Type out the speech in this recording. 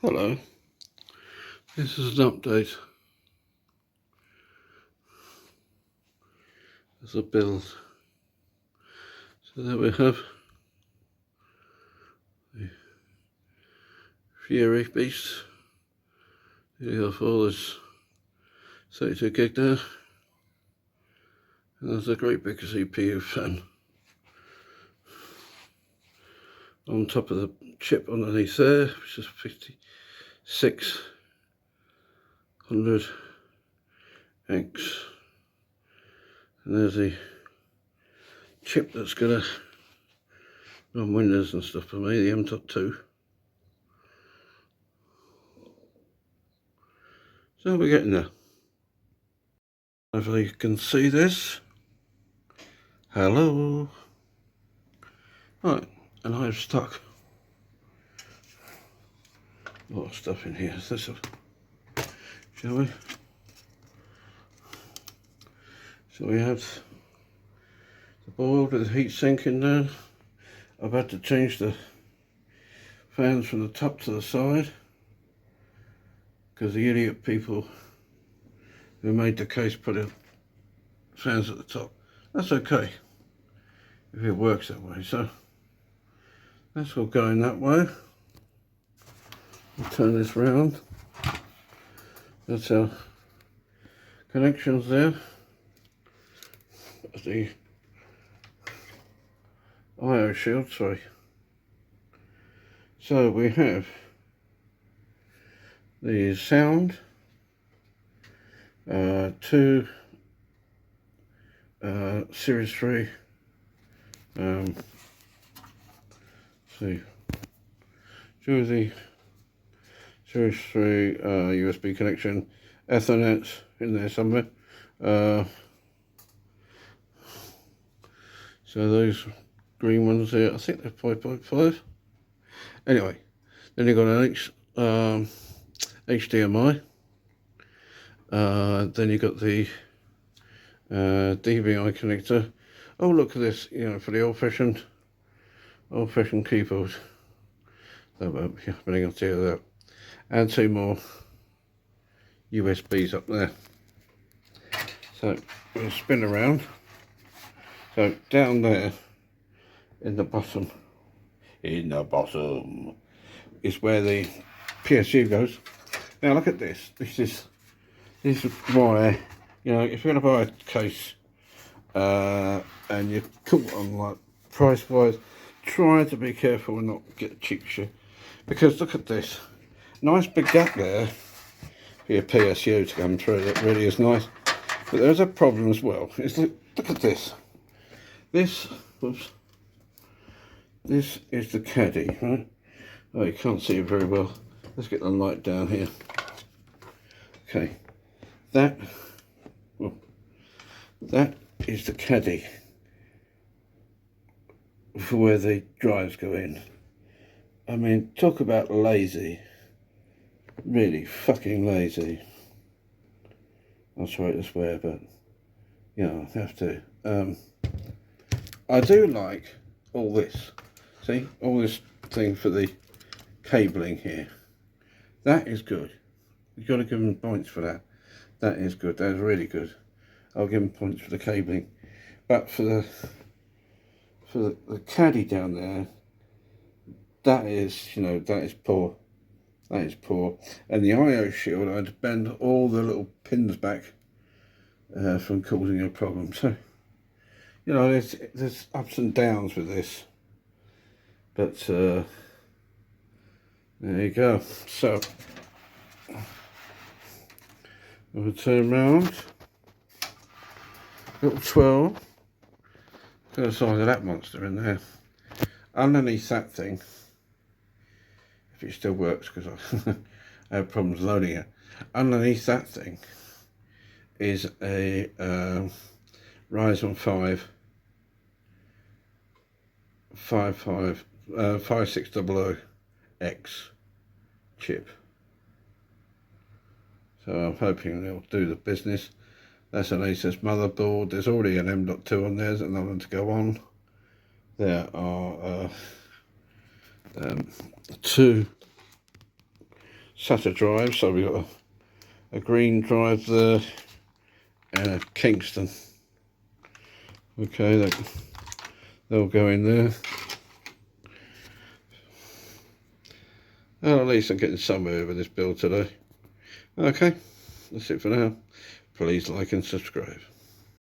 Hello, this is an update. As a build. So there we have the Fury Beast. You have all this 32 gig there. And there's a great big CPU fan on top of the chip underneath there, which is 5600X. And there's the chip that's gonna run Windows and stuff for me, the M.2. So we're getting there. Hopefully you can see this. Hello. Right, and I've stuck a lot of stuff in here. Shall we? So we have the board with the heat sink in there. I've had to change the fans from the top to the side because the idiot people who made the case put the fans at the top. That's okay if it works that way. So that's all going that way. We'll turn this round. That's our connections there. The IO shield, sorry. So we have the sound, two Series 3, see, two of the Series 3 USB connection, Ethernet in there somewhere. So those green ones there, I think they're 5.5. Anyway, then you've got an HDMI. Then you've got the DVI connector. Oh, look at this! You know, for the old-fashioned keyboard. That won't be happening until that. And two more USBs up there. So we'll spin around. So down there in the bottom is where the PSU goes. Now look at this. This is why, you know, if you're gonna buy a case and you're caught on like price wise, try to be careful and not get cheap shit. Because look at this. Nice big gap there for your PSU to come through. That really is nice. But there's a problem as well. It's look at this. This is the caddy, right? Oh, you can't see it very well. Let's get the light down here. Okay, that is the caddy for where the drives go in. I mean, talk about lazy. Really fucking lazy. I'm sorry to swear, but you know, I have to. I do like all this. See, all this thing for the cabling here. That is good. You've got to give them points for that. That is good. That is really good. I'll give them points for the cabling. But for the caddy down there, that is, you know, that is poor. That is poor. And the IO shield, I had to bend all the little pins back from causing a problem. So, you know, there's ups and downs with this. But there you go. So we'll turn around. Little 12. Look at the size of that monster in there. Underneath that thing, if it still works, because I have problems loading it. Underneath that thing is a Ryzen 5600X chip. So I'm hoping it'll do the business. That's an Asus motherboard. There's already an M.2 on there. There's another one to go on. There are two SATA drive. So we've got a green drive there and a Kingston. Okay, they'll go in there. Well, at least I'm getting somewhere with this build today. Okay, that's it for now. Please like and subscribe.